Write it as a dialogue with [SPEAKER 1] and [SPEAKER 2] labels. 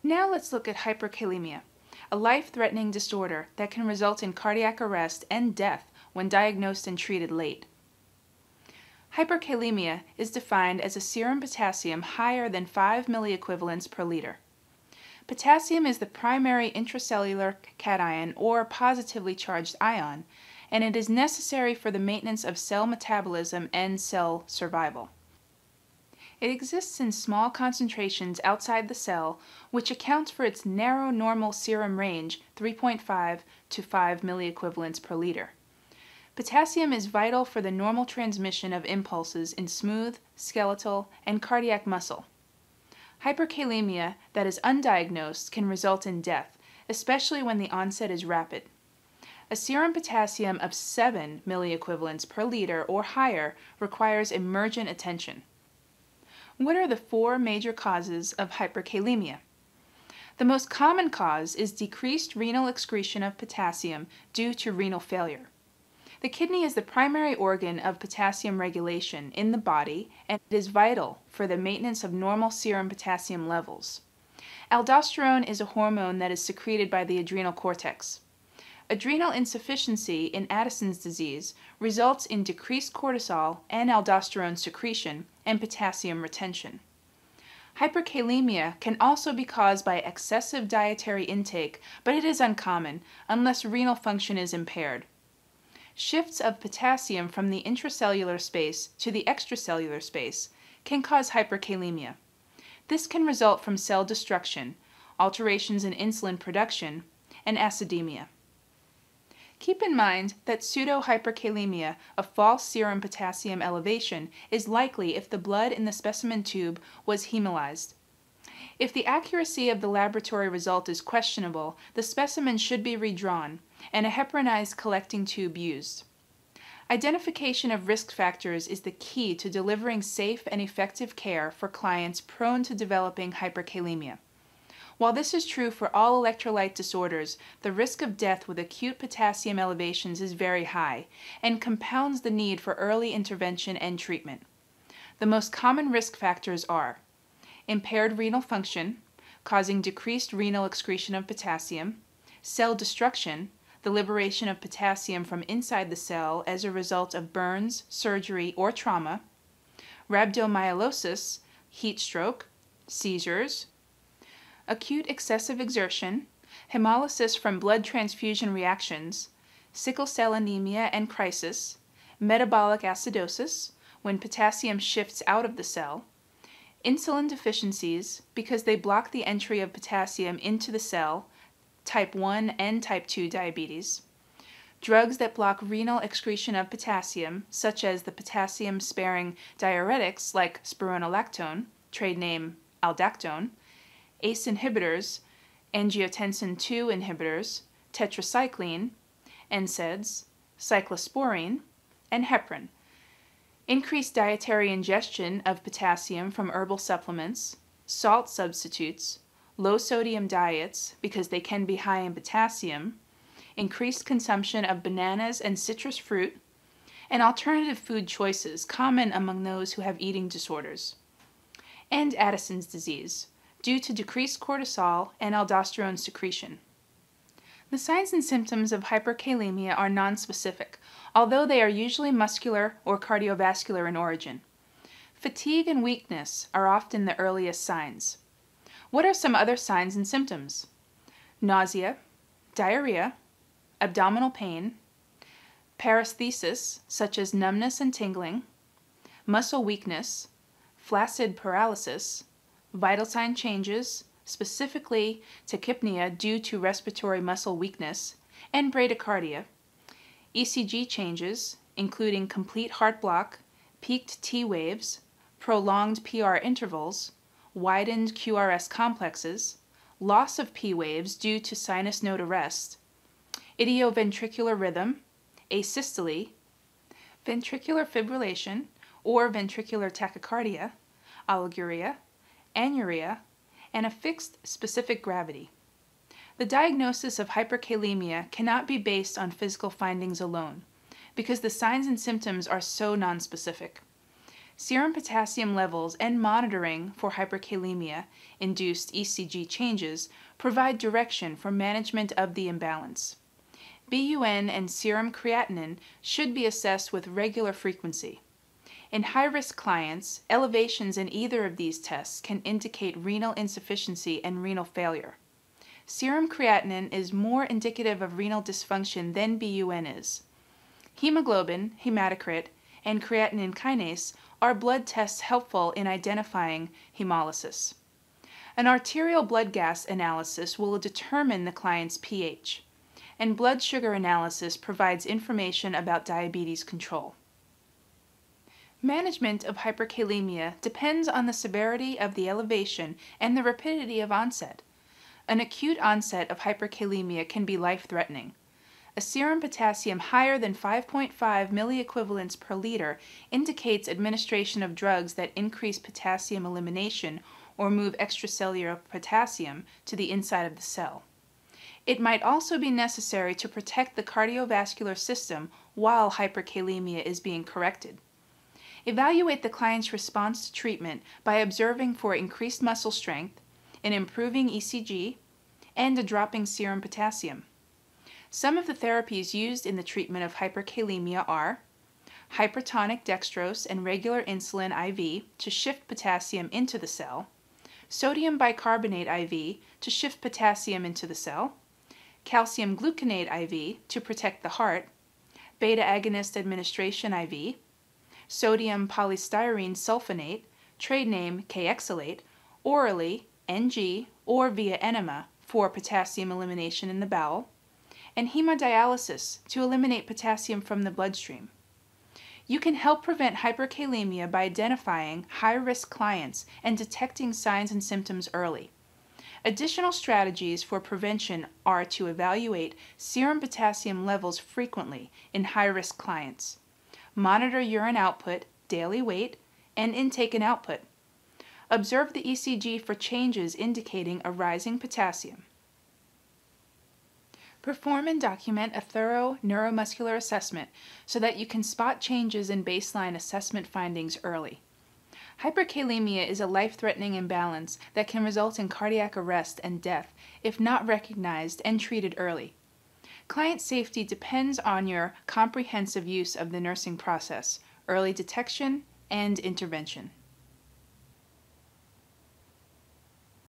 [SPEAKER 1] Now let's look at hyperkalemia, a life-threatening disorder that can result in cardiac arrest and death when diagnosed and treated late. Hyperkalemia is defined as a serum potassium higher than 5 milliequivalents per liter. Potassium is the primary intracellular cation or positively charged ion, and it is necessary for the maintenance of cell metabolism and cell survival. It exists in small concentrations outside the cell, which accounts for its narrow normal serum range, 3.5 to 5 milliequivalents per liter. Potassium is vital for the normal transmission of impulses in smooth, skeletal, and cardiac muscle. Hyperkalemia that is undiagnosed can result in death, especially when the onset is rapid. A serum potassium of 7 milliequivalents per liter or higher requires emergent attention. What are the 4 major causes of hyperkalemia? The most common cause is decreased renal excretion of potassium due to renal failure. The kidney is the primary organ of potassium regulation in the body, and it is vital for the maintenance of normal serum potassium levels. Aldosterone is a hormone that is secreted by the adrenal cortex. Adrenal insufficiency in Addison's disease results in decreased cortisol and aldosterone secretion and potassium retention. Hyperkalemia can also be caused by excessive dietary intake, but it is uncommon unless renal function is impaired. Shifts of potassium from the intracellular space to the extracellular space can cause hyperkalemia. This can result from cell destruction, alterations in insulin production, and acidemia. Keep in mind that pseudo-hyperkalemia, a false serum potassium elevation, is likely if the blood in the specimen tube was hemolyzed. If the accuracy of the laboratory result is questionable, the specimen should be redrawn and a heparinized collecting tube used. Identification of risk factors is the key to delivering safe and effective care for clients prone to developing hyperkalemia. While this is true for all electrolyte disorders, the risk of death with acute potassium elevations is very high and compounds the need for early intervention and treatment. The most common risk factors are impaired renal function, causing decreased renal excretion of potassium, cell destruction, the liberation of potassium from inside the cell as a result of burns, surgery, or trauma, rhabdomyolysis, heat stroke, seizures, acute excessive exertion, hemolysis from blood transfusion reactions, sickle cell anemia and crisis, metabolic acidosis, when potassium shifts out of the cell, insulin deficiencies because they block the entry of potassium into the cell, type 1 and type 2 diabetes, drugs that block renal excretion of potassium, such as the potassium-sparing diuretics like spironolactone, trade name aldactone, ACE inhibitors, angiotensin II inhibitors, tetracycline, NSAIDs, cyclosporine, and heparin. Increased dietary ingestion of potassium from herbal supplements, salt substitutes, low-sodium diets because they can be high in potassium, increased consumption of bananas and citrus fruit, and alternative food choices common among those who have eating disorders, and Addison's disease, due to decreased cortisol and aldosterone secretion. The signs and symptoms of hyperkalemia are nonspecific, although they are usually muscular or cardiovascular in origin. Fatigue and weakness are often the earliest signs. What are some other signs and symptoms? Nausea, diarrhea, abdominal pain, paresthesis, such as numbness and tingling, muscle weakness, flaccid paralysis, vital sign changes, specifically tachypnea due to respiratory muscle weakness, and bradycardia, ECG changes, including complete heart block, peaked T waves, prolonged PR intervals, widened QRS complexes, loss of P waves due to sinus node arrest, idioventricular rhythm, asystole, ventricular fibrillation or ventricular tachycardia, oliguria, anuria, and a fixed specific gravity. The diagnosis of hyperkalemia cannot be based on physical findings alone, because the signs and symptoms are so nonspecific. Serum potassium levels and monitoring for hyperkalemia-induced ECG changes provide direction for management of the imbalance. BUN and serum creatinine should be assessed with regular frequency. In high-risk clients, elevations in either of these tests can indicate renal insufficiency and renal failure. Serum creatinine is more indicative of renal dysfunction than BUN is. Hemoglobin, hematocrit, and creatinine kinase are blood tests helpful in identifying hemolysis. An arterial blood gas analysis will determine the client's pH, and blood sugar analysis provides information about diabetes control. Management of hyperkalemia depends on the severity of the elevation and the rapidity of onset. An acute onset of hyperkalemia can be life-threatening. A serum potassium higher than 5.5 milliequivalents per liter indicates administration of drugs that increase potassium elimination or move extracellular potassium to the inside of the cell. It might also be necessary to protect the cardiovascular system while hyperkalemia is being corrected. Evaluate the client's response to treatment by observing for increased muscle strength, an improving ECG, and a dropping serum potassium. Some of the therapies used in the treatment of hyperkalemia are hypertonic dextrose and regular insulin IV to shift potassium into the cell, sodium bicarbonate IV to shift potassium into the cell, calcium gluconate IV to protect the heart, beta agonist administration IV, sodium polystyrene sulfonate, trade name Kexalate, orally, NG, or via enema for potassium elimination in the bowel, and hemodialysis to eliminate potassium from the bloodstream. You can help prevent hyperkalemia by identifying high-risk clients and detecting signs and symptoms early. Additional strategies for prevention are to evaluate serum potassium levels frequently in high-risk clients, monitor urine output, daily weight, and intake and output. Observe the ECG for changes indicating a rising potassium. Perform and document a thorough neuromuscular assessment so that you can spot changes in baseline assessment findings early. Hyperkalemia is a life-threatening imbalance that can result in cardiac arrest and death if not recognized and treated early. Client safety depends on your comprehensive use of the nursing process, early detection, and intervention.